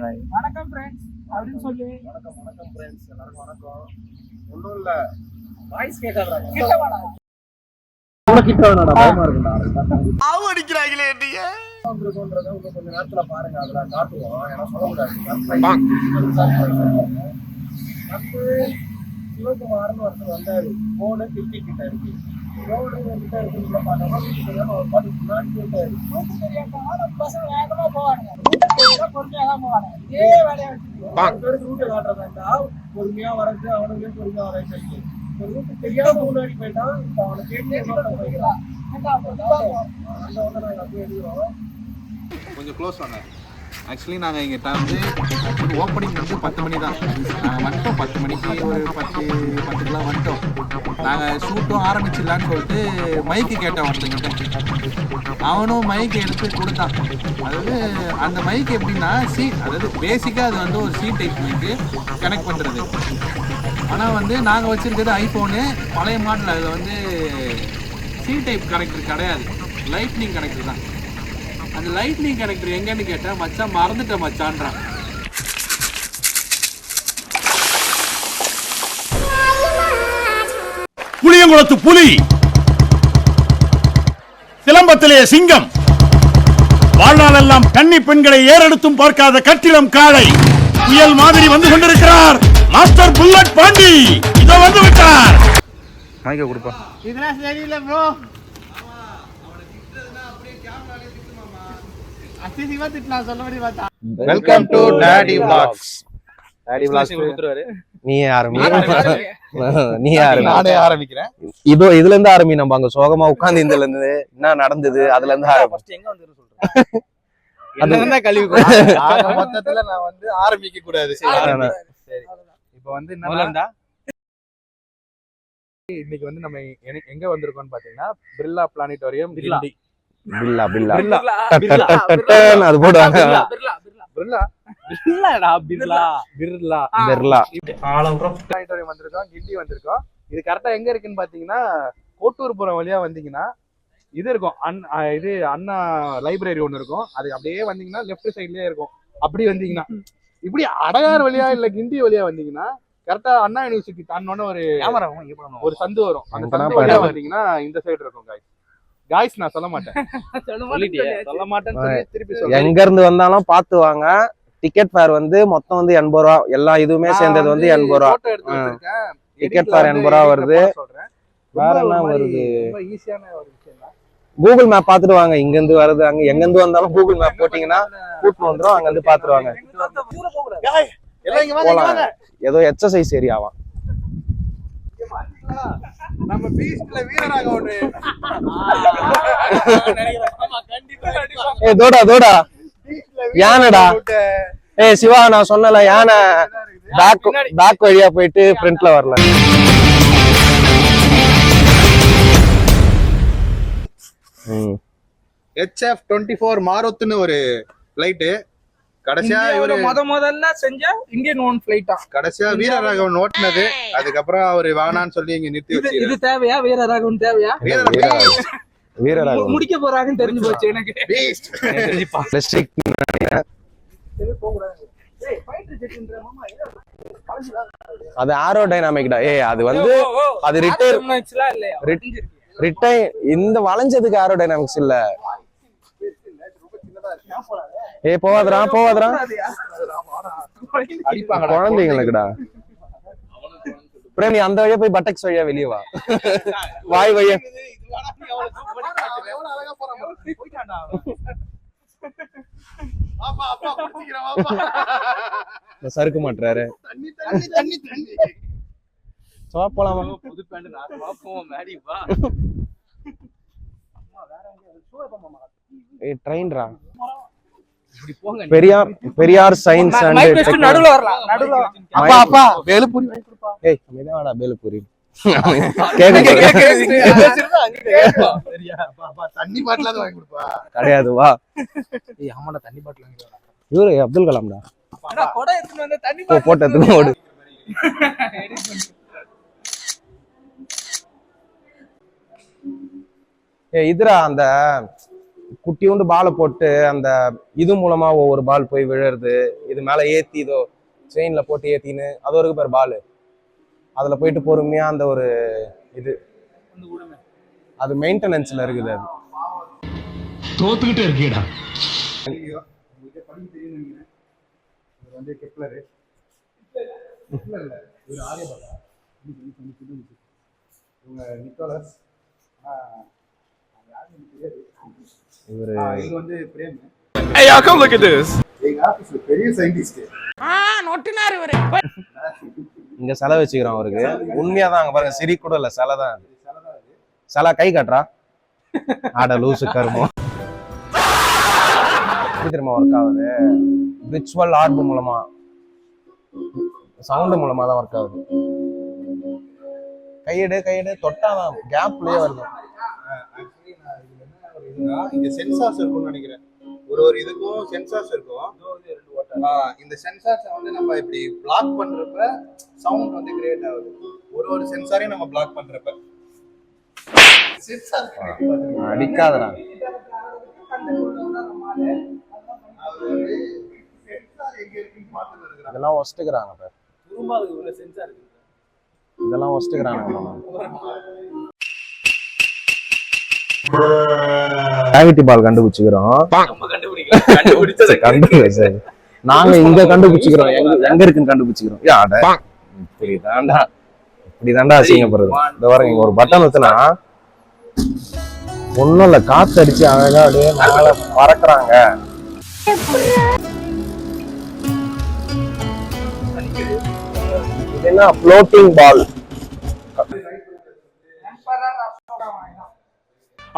வணக்கம் ஃப்ரெண்ட்ஸ் அப்படின்னு சொல்லி வணக்கம் ஃப்ரெண்ட்ஸ் எல்லாரும் வணக்கம். ஒன்றும் இல்லை, வாய்ஸ் கேட்காதா அடிக்கிறாங்களே நீங்க கொஞ்ச நேரத்துல பாருங்க, அதுல காட்டுவோம். ஏன்னா சொல்ல முடியாது. சிவகுமார்னு ஒருத்தர் வந்தாரு, போன கிட்டி கிட்ட இருக்கு. ரோடு கிட்ட இருக்குன்னு பார்த்தோம்னா ஒரு பாட்டு முன்னாடி கேட்டாரு. ரூட்டு தெரியாட்டா நம்ம பசங்க வேகமா போவாங்க, பொறுமையா தான் போவாங்க. இதே வேலையை வச்சுட்டு ரூட்டை காட்டுறதா பொறுமையா வரது, அவனுக்கு பொறுமையா வரது. ஒரு ரூட்டு தெரியாம முன்னாடி போயிட்டான், அவனை கேட்டு போய்க்கலாம். கொஞ்சம் க்ளோஸ் வாங்க. ஆக்சுவலி நாங்கள் இங்கே வந்து ஓப்பனிங் வந்து 10 மணி தான். நாங்கள் வந்துட்டோம் 10 மணிக்கு, ஒரு 10 வந்துட்டோம். நாங்கள் ஷூட்டும் ஆரம்பிச்சிடலான்னு சொல்லிட்டு மைக்கு கேட்டேன் ஒருத்தங்கிட்ட. அவனும் மைக்கு எடுத்து கொடுத்தான். அதாவது அந்த மைக் எப்படின்னா அதாவது பேசிக்காக அது வந்து ஒரு டைப் மைக்கு கனெக்ட் பண்ணுறது. ஆனால் வந்து நாங்கள் வச்சுருக்கிறது ஐஃபோனு பழைய மாடல். அதில் வந்து டைப் கனெக்டர் கிடையாது, லைட்னிங் கனெக்டர் தான். அந்த லைட்னிங் கனெக்டர் எங்கன்னு கேட்டால் மச்சான் மறந்துட்டேன் மச்சான்றான். புளியங்குளத்து புலி, சிலம்பத்திலே சிங்கம், வாழ்நாளெல்லாம் கன்னி பெண்களை ஏறெடுத்தும் பார்க்காத கட்டிடம் காளை, புயல் மாதிரி வந்து கொண்டிருக்கிறார் மாஸ்டர் புல்லட் பாண்டி. இதோ வந்து விட்டார். மைக்க கொடுப்பா. இதெல்லாம் சரியில்லை ப்ரோ. அசிசிவா திட்டலாம் சொல்லபடி பார்த்தா. Welcome to daddy vlogs. Daddy vlogs நீ ஆரம்பி. நீ ஆரம்பி. நானே ஆரம்பிக்கிறேன். இதுல இருந்து ஆரம்பி. நம்ம அங்க சோகமா உட்கார்ந்து இதுல இருந்து என்ன நடந்தது அதுல இருந்து ஆரம்பி. ஃபர்ஸ்ட் எங்க வந்து சொல்றேன். என்ன கழிவு ஆக மொத்தத்துல நான் வந்து ஆரம்பிக்க கூடாது. சரி. இப்போ வந்து என்னன்னா இன்னைக்கு வந்து நம்ம எங்க வந்திருக்கோம்னு பாத்தீங்கன்னா பிர்லா பிளானிட்டோரியம் கிண்டி. பில்லா பில்லா அது போடுவாங்க. பிர்லா பிர்லாடா பிர்லா பிர்லா பிர்லா பிளானிட்டோரியம் வந்திருக்கோம், கிண்டி வந்திருக்கோம். இது கரெக்டா எங்க இருக்குன்னு பாத்தீங்கன்னா கோட்டூர்புரம் வழியா வந்தீங்கன்னா இது இருக்கும். இது அண்ணா லைப்ரரி ஒண்ணு இருக்கும். அது அப்படியே வந்தீங்கன்னா லெஃப்ட் சைட்லயே இருக்கும். அப்படி வந்தீங்கன்னா இப்படி அடையார் வழியா இல்ல கிண்டி வழியா வந்தீங்கன்னா கரெக்டா அண்ணா யூனிவர்சிட்டி தாண்டோன்னு ஒரு சந்து வரும். அந்த சந்து வழியா வந்தீங்கன்னா இந்த சைடு இருக்கும். காய்ஸ் நான் சொல்ல மாட்டேன், சொல்ல மாட்டேன்னு சொல்லி திருப்பி சொல்றேன். எங்க இருந்து வந்தாலும் பாத்து வாங்க. டிக்கெட் ஃபேர் வந்து மொத்தம் வந்து 80 ரூபா. எல்லா இதுவுமே சேர்ந்தது வந்து 80 ரூபா. டிக்கெட் ஃபேர் 80 ரூபா வருது. வேற என்ன வருது? ஈஸியான ஒரு விஷயம் தான். கூகுள் மேப் பாத்துட்டு வாங்க. இங்க இருந்து வருது, அங்க எங்க இருந்து வந்தாலும் கூகுள் மேப் போட்டீங்கன்னா கூட்டு வந்துரும். அங்க இருந்து பாத்துருவாங்க. போலாம். ஏதோ எக்ஸசைஸ் ஏரியாவா. நம்ம பீச்ல வீரராக ஒண்ணு. தோடா தோடா யானடா. சிவா நான் சொன்னல யானை பேக் வழியா போயிட்டு ஃப்ரண்ட்ல வரல. HF-24 மாருத்னு ஒரு ஃளைட். கடைசியா இவரு முதல்ல செஞ்ச இந்தியன் ஓன் ஃளைட்டா. கடைசியா வீரராகவன் ஓட்டுனது. அதுக்கப்புறம் அவரு வேணான்னு சொல்லி இங்க நிறுத்தி வச்சு. இது தேவையா? வீரராகவன் தேவையா? வீரராகவன் முடிக்க போறாங்கன்னு தெரிஞ்சு போச்சு எனக்கு. அது ஏரோடைனமிக்டா. அது வந்து அது ரிட்டைர் இந்த வளைஞ்சதுக்கு ஏரோடைனமிக்ஸ் இல்ல. போவாதரா குழந்தைங்களுக்குடா. நீ அந்த வழியா போய் பட்டக்ஸ் வழியா வெளியே வா. வாய் வழியா சறுக்க மாட்டாரு. போலாமா? ட்ரெயின்ரா. பெரியார் சயின்ஸ் அண்ட் நடுவுல வரலாம். நடுவுல அப்பா அப்பா வேலுபுரி. ஏய் மெதுவாடா வேலுபுரி. தண்ணி பாட்டிலாவது வாங்கி கொடுப்பா. கிடையாது வா. ஆமாடா தண்ணி பாட்டில் வாங்கி. இவரு அப்துல் கலாம்டா. போட்டு ஓடு. இதுரா அந்த குட்டியோண்டு பாலை போட்டு அந்த இது மூலமா ஒவ்வொரு பால் போய் விழுறது, இது மேல ஏத்தி இதோ செயின்ல போட்டு ஏத்தின்னு அது ஒரு பேர் பால், அதுல போயிட்டு பொறுமையா அந்த ஒரு இது அது மெயின்டெனன்ஸ்ல இருக்குது. அது தோத்துக்கிட்டே இருக்கீடா. இவரு Hey, y'all come look at this. இங்க சிலை வச்சுக்கிறோம் அவருக்கு. உண்மையாதான் அங்க பாருங்க, சிரி கூட இல்ல, சிலை தான் அது. சிலை கை காட்டுறா, ஆட லூசு கருமம். திரும்ப ஒர்க் ஆகுது, விர்ச்சுவல் ஆர்ட் மூலமா, சவுண்ட் மூலமா தான் ஒர்க் ஆகுது. கையெடு தொட்டாதான் கேப்லயே வருது. இங்க சென்சார்ஸ் இருக்கும்னு நினைக்கிறேன். ஒரு இதுக்கும் சென்சார்ஸ் இருக்கும். இந்த சென்சார்ஸ் வந்து நம்ம இப்படி பிளாக் பண்றப்ப சவுண்ட் வந்து கிரியேட் ஆகுது. ஒரு சென்சாரையும் நம்ம பிளாக் பண்றப்ப சென்சார் அடிக்காதடா. இதெல்லாம் ஒஸ்ட்டுக்கிறாங்க, இதெல்லாம் ஒஸ்ட்டுக்கிறாங்க. கிராவிட்டி பால் கண்டுபிடிச்சுக்கிறோம். நாங்க இங்க கண்டுபிடிச்சுக்கிறோம், எங்க இருக்குன்னு கண்டுபிடிச்சுக்கிறோம். இப்படிதாண்டா அசிங்கப்படுறது. இந்த வர இங்க ஒரு பட்டன் வச்சுனா ஒண்ணும் இல்ல, காத்து அடிச்சு அழகா அப்படியே மேல பறக்குறாங்க. இது என்ன ஃப்ளோட்டிங் பால்?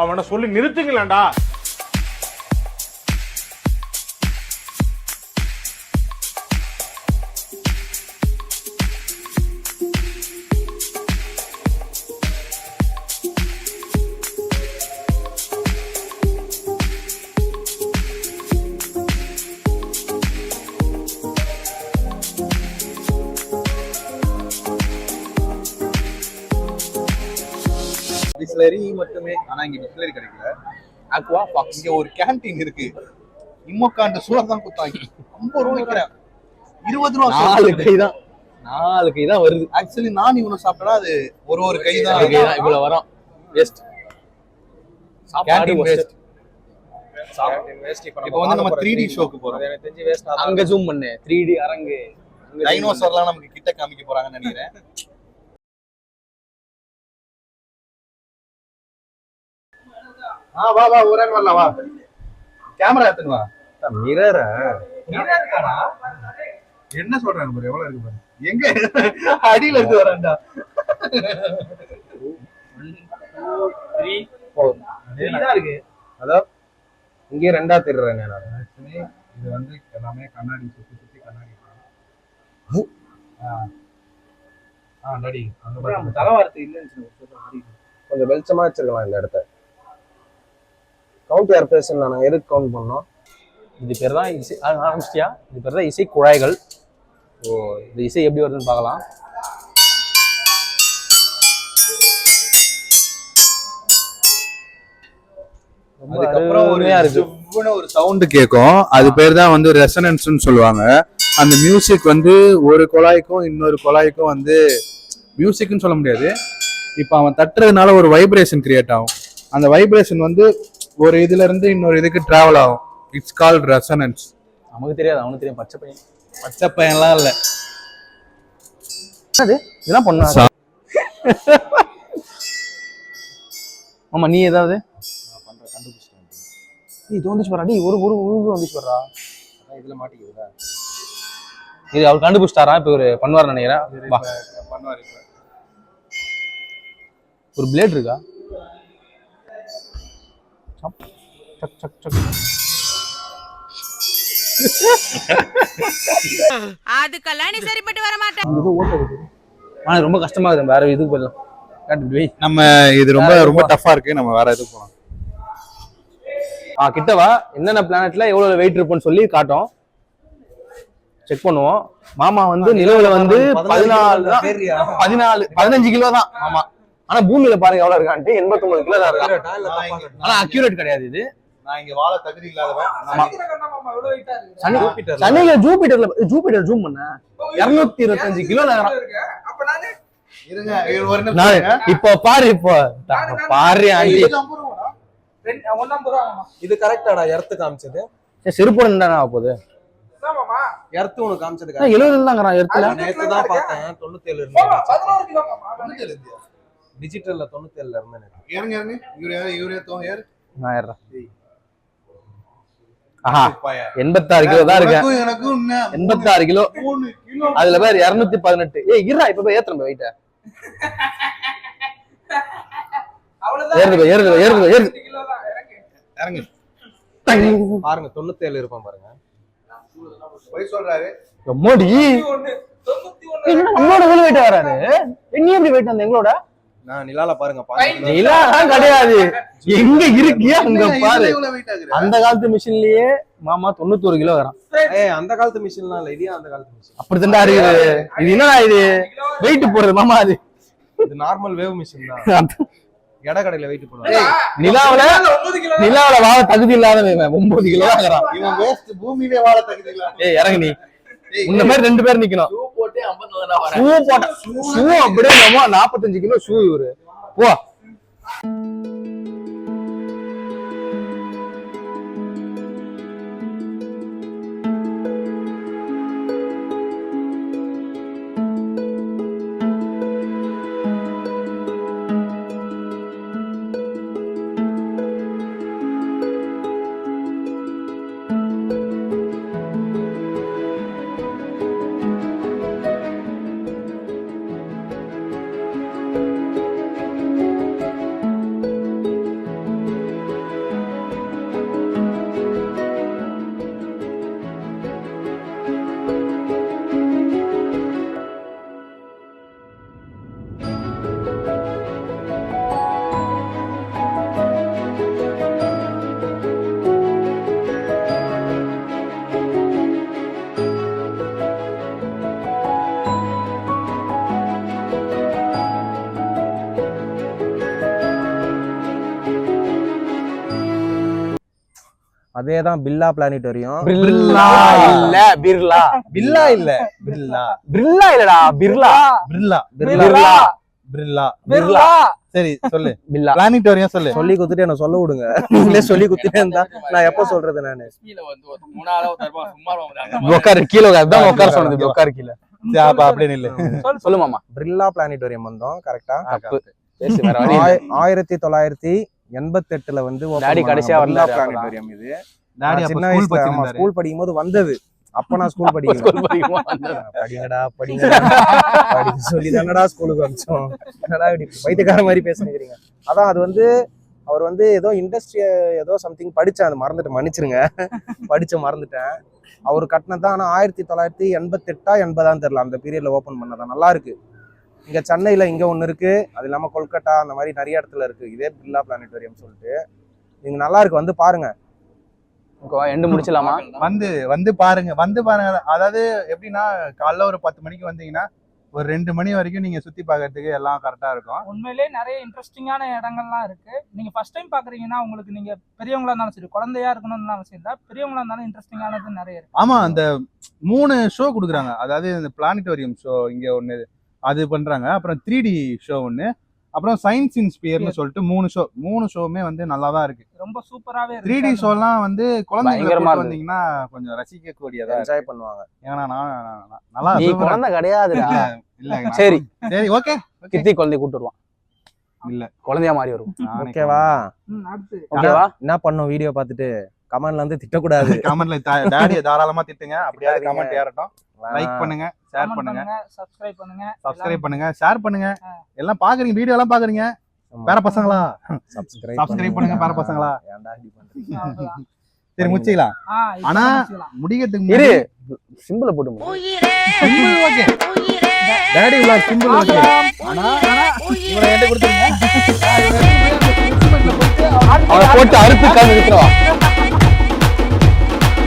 அவனை சொல்லி நிறுத்துங்களேன்டா. பிஸ்லரி மட்டுமே. ஆனா இங்க பிஸ்லரி கிடைக்கல. Aqua box. இங்க ஒரு கேண்டீன் இருக்கு. இம்மோக்காண்ட சூழல் தான் குத்தாங்க. 50 ரூபாய் விக்கிறேன். 20 ரூபாய் 4 கை தான் வருது. ஆக்சுவலி நான் இவனை சாப்பிட்டா அது ஒரு கை தான் இவ்வளவு வரும். வேஸ்ட். சாப்பாடு வேஸ்ட். இப்போ வந்து நம்ம 3D ஷோக்கு போறோம். எனக்கு தெரிஞ்சு வேஸ்ட். அங்க ஜூம் பண்ணு. 3D அரங்கு. டைனோசர்லாம் நமக்கு கிட்ட காமிக்க போறாங்கன்னு நினைக்கிறேன். வா ஒரே வரலாம், வா கேமரா எடுத்துன்னு வா. மிரர் இருக்கானா? என்ன சொல்றாங்க பாரு, எவ்வளவு இருக்கு பாரு. எங்க அடியில இருந்து வரேன்டா. 1 2 3 4 இருக்கு. அதோ இங்கே ரெண்டா தெரிறேன் நான். இது வந்து எல்லாமே கண்ணாடி சுத்தி கண்ணாடி. டடி அங்க தலவார்த்து இல்லன்னு கொஞ்சம் வெளிச்சமா வச்சிருக்கலாம் இந்த இடத்த. கவுண்ட் யார் பேசணும், நாங்கள் எதுக்கு கவுண்ட் பண்ணோம்? இது பேர் தான் இசை. ஆரம்பிச்சிட்டியா? இது பேர் தான் இசை குழாய்கள். ஓ, இந்த இசை எப்படி வருதுன்னு பார்க்கலாம். அதுக்கப்புறம் ஒரு சவுண்ட் கேட்கும். அது பேர் தான் வந்து ரெசனன்ஸ்னு சொல்லுவாங்க. அந்த மியூசிக் வந்து ஒரு குழாய்க்கும் இன்னொரு குழாய்க்கும் வந்து மியூசிக்னு சொல்ல முடியாது. இப்போ அவன் தட்டுறதுனால ஒரு வைப்ரேஷன் கிரியேட் ஆகும். அந்த வைப்ரேஷன் வந்து ஒரு இதுல இருந்து இன்னொரு இதுக்கு டிராவல் ஆகும். It's called resonance. நமக்கு தெரியாது, அவனுக்கு தெரியும். பச்சை பையன்லாம் இல்ல. இதெல்லாம் பண்ணா ஆமா. நீ ஏதாவது இது வந்துச்சு பாரா. ஒரு வந்துச்சு பாரா. இதுல மாட்டிக்குதா? இது அவர் கண்டுபிடிச்சிட்டாரா? இப்ப ஒரு பண்ணுவார் நினைக்கிறேன். பண்ணுவாரு. ஒரு பிளேட் இருக்கா? அதுக்கெல்லாம் நீ சரிப்பட்டு வர மாட்டேன். ஆனா ரொம்ப கஷ்டமா இருக்கு. வேற இதுக்கு போயிடலாம். நம்ம இது ரொம்ப டஃபா இருக்கு. நம்ம வேற எதுக்கு போலாம். கிட்டவா என்னென்ன பிளானட்ல எவ்வளவு வெயிட் இருப்போம்னு சொல்லி காட்டும். செக் பண்ணுவோம். மாமா வந்து நிலவுல வந்து 15 கிலோ தான். ஆமா. ஆனா பூமியில பாருங்க எவ்வளவு இருக்கான்ட்டு 89 கிலோ தான் இருக்கா. ஆனா அக்யூரேட் கிடையாது இது. நான் இங்க வாழ தகுதி இல்லாதவன். சனிக்கிழமை தான் மாமா இவ்வளவு weight ஆ இருக்கு. சனியில ஜூபிட்டர் ஜூம் பண்ண 225 கிலோ இருக்கு. அப்ப நானு இருங்க, ஒரு நிமிஷம். இப்போ பாரு, இப்போ பாரு ஆண்டி. 150 ரூபா மாமா. இது கரெக்டாடா? எர்த்து காமிச்சது செருப்பு என்ன போகுது? என்ன மாமா? எர்த்து உனக்கு காமிச்சது 70 தாங்கிறான் எடுத்துல. நேத்து தான் பார்த்தேன் 97 மாமா 11 கிலோ மாமா. டிஜிட்டல்ல 97 இருந்தேன். இறங்க இவரே தோங்க நான் ஏறேன். ஆஹா 86 கிலோ தான் இருக்கேன். எனக்கு 86 கிலோ. 3 கிலோ. அதுல பேர் 218. ஏய் இருடா, இப்ப போய் ஏத்துறேன் வெயிட்ட. அவ்வளவுதான். ஏறுது. கிலோ தான் இறங்கு. இறங்க. பாருங்க 97 இருப்பான் பாருங்க. போய் சொல்றாரு. மோடி 91 என்ன நம்மளோட வெயிட் வராரு? என்ன எப்படி வெயிட் அந்த எங்களோட? நான் நிலால பாருங்க நிலாலாம் கிடையாது. எங்க இருக்கியா அங்க பாரு. இவ்வளவு வெயிட் ஆகுது. அந்த காலத்து மிஷின்லயே மாமா 91 கிலோ வரான். அந்த காலத்து மிஷின்லாம் இல்ல, இது அந்த காலத்து மிஷின். அப்படித்தான்டா இருக்குது. இது என்னடா இது வெயிட் போடுறது மாமா? அது இது நார்மல் வேவ் மிஷின் தான். எடை கடையில வெயிட் போடுவாங்க. நிலாவில வாழ தகுதி இல்லாதவன் 9 கிலோ தான் வரான். இவன் வேஸ்ட், பூமியிலே வாழ தகுதி இல்ல. ஏய் இறங்கு நீ. இந்த மாதிரி 2 பேர் நிக்கணும். ஷூ போட்ட ஷூ அப்படியே நம்ம 45 கிலோ ஷூ இவரு. போ. அதேதான் பில்லா பிளானிட்டோரியம். பிர்லா இல்ல பிர்லா. பில்லா இல்ல, பில்லா. பிர்லா இல்லடா, பிர்லா. பில்லா பிர்லா பில்லா பிர்லா. சரி சொல்லு. பில்லா பிளானிட்டோரியம் சொல்லு. சொல்லி குத்துட்டு என்ன சொல்ல விடுங்க. நீங்களே சொல்லி குத்துட்டே இருந்தா நான் எப்ப சொல்றது? நானு உட்காரு கீழே அதான் உட்கார சொன்னது. உட்காரு கீழே. அப்படின்னு இல்ல. சொல்லு மாமா. பிர்லா பிளானிட்டோரியம் வந்தோம் கரெக்டா? தப்பு. பேசி வேற வழி இல்ல. 1988ல வந்து டாடி கடைசியா வரல பிளானிட்டோரியம். இது டாடி சின்ன வயசுல ஸ்கூல் படிக்கும் போது வந்தது. அப்ப நான் ஸ்கூல் படிக்கல. படிங்கடா படிங்க சொல்லி தானடா ஸ்கூலுக்கு அனுப்பிச்சோம். என்னடா இப்படி பைத்தியக்கார மாதிரி பேசுறீங்க? அதான் அது வந்து அவர் வந்து ஏதோ இண்டஸ்ட்ரிய ஏதோ சம்திங் படிச்சேன், அது மறந்துட்டு மன்னிச்சிருங்க. மறந்துட்டேன். அவர் கட்டினதான். ஆனா 1988 80 தெரியல, அந்த பீரியட்ல ஓபன் பண்ணதான். நல்லா இருக்கு. இங்க சென்னையில இங்க ஒண்ணு இருக்கு, அது இல்லாம கொல்கட்டா அந்த மாதிரி நிறைய இடத்துல இருக்கு இதே பிர்லா பிளானிட்டோரியம் சொல்லிட்டு. நீங்க நல்லா இருக்கு, வந்து பாருங்க. எண்டு முடிச்சலாமா? வந்து பாருங்க. அதாவது எப்படின்னா காலைல ஒரு 10 மணிக்கு வந்தீங்கன்னா ஒரு 2 மணி வரைக்கும் நீங்க சுத்தி பாக்குறதுக்கு எல்லாம் கரெக்டா இருக்கும். உண்மையிலேயே நிறைய இன்ட்ரெஸ்டிங்கான இடங்கள்லாம் இருக்கு. நீங்க ஃபர்ஸ்ட் டைம் பாக்குறீங்கன்னா உங்களுக்கு நீங்க பெரியவங்களா இருந்தாலும் சரி, குழந்தையா இருக்கணும்னு அவசியம் இல்லை, பெரியவங்களா இருந்தாலும் இன்ட்ரெஸ்டிங்கானது நிறைய இருக்கு. ஆமா, அந்த 3 ஷோ கொடுக்குறாங்க. அதாவது இந்த பிளானிட்டோரியம் ஷோ இங்க ஒண்ணு அது பண்றாங்க, அப்புறம் 3D ஷோ ஒண்ணு, அப்புறம் சயின்ஸ் இன்ஸ்பியர்னு சொல்லிட்டு 3 ஷோவுமே வந்து நல்லா தான் இருக்கு. ரொம்ப சூப்பராவே இருக்கு. 3D ஷோலாம் வந்து குழந்தைங்க வந்தீங்கன்னா கொஞ்சம் ரசிக்க கூடியதா என்ஜாய் பண்ணுவாங்க. ஏன்னா நல்லா நீ குழந்தை கிடையாதுடா. இல்ல சரி ஓகே. கித்தி குழந்தை கூட்டு வருவான். இல்ல குழந்தையா மாறி வரும். ஓகேவா? அடுத்து ஓகேவா? என்ன பண்ணும் வீடியோ பார்த்துட்டு கமெண்ட்ல வந்து திட்டக்கூடாது. கமெண்ட்ல டாடியை தாராளமா திட்டுங்க. அப்படியே கமெண்ட் ஏறட்டும். லைக் பண்ணுங்க, ஷேர் பண்ணுங்க, சப்ஸ்கிரைப் பண்ணுங்க, ஷேர் பண்ணுங்க. எல்லாம் பாக்குறீங்க, வீடியோ எல்லாம் பாக்குறீங்க. பேர பசங்களா சப்ஸ்கிரைப் பண்ணுங்க. பேர பசங்களா சரி முடிச்சிக்கலாம். ஆனா முடிக்கிறதுக்கு இரு சிம்பிள போட்டு டாடி உள்ள சிம்பிள் ஓகே. ஆனா இவனை என்கிட்ட கொடுத்துருங்க. அவனை போட்டு அறுத்து காமிக்கிறோம்.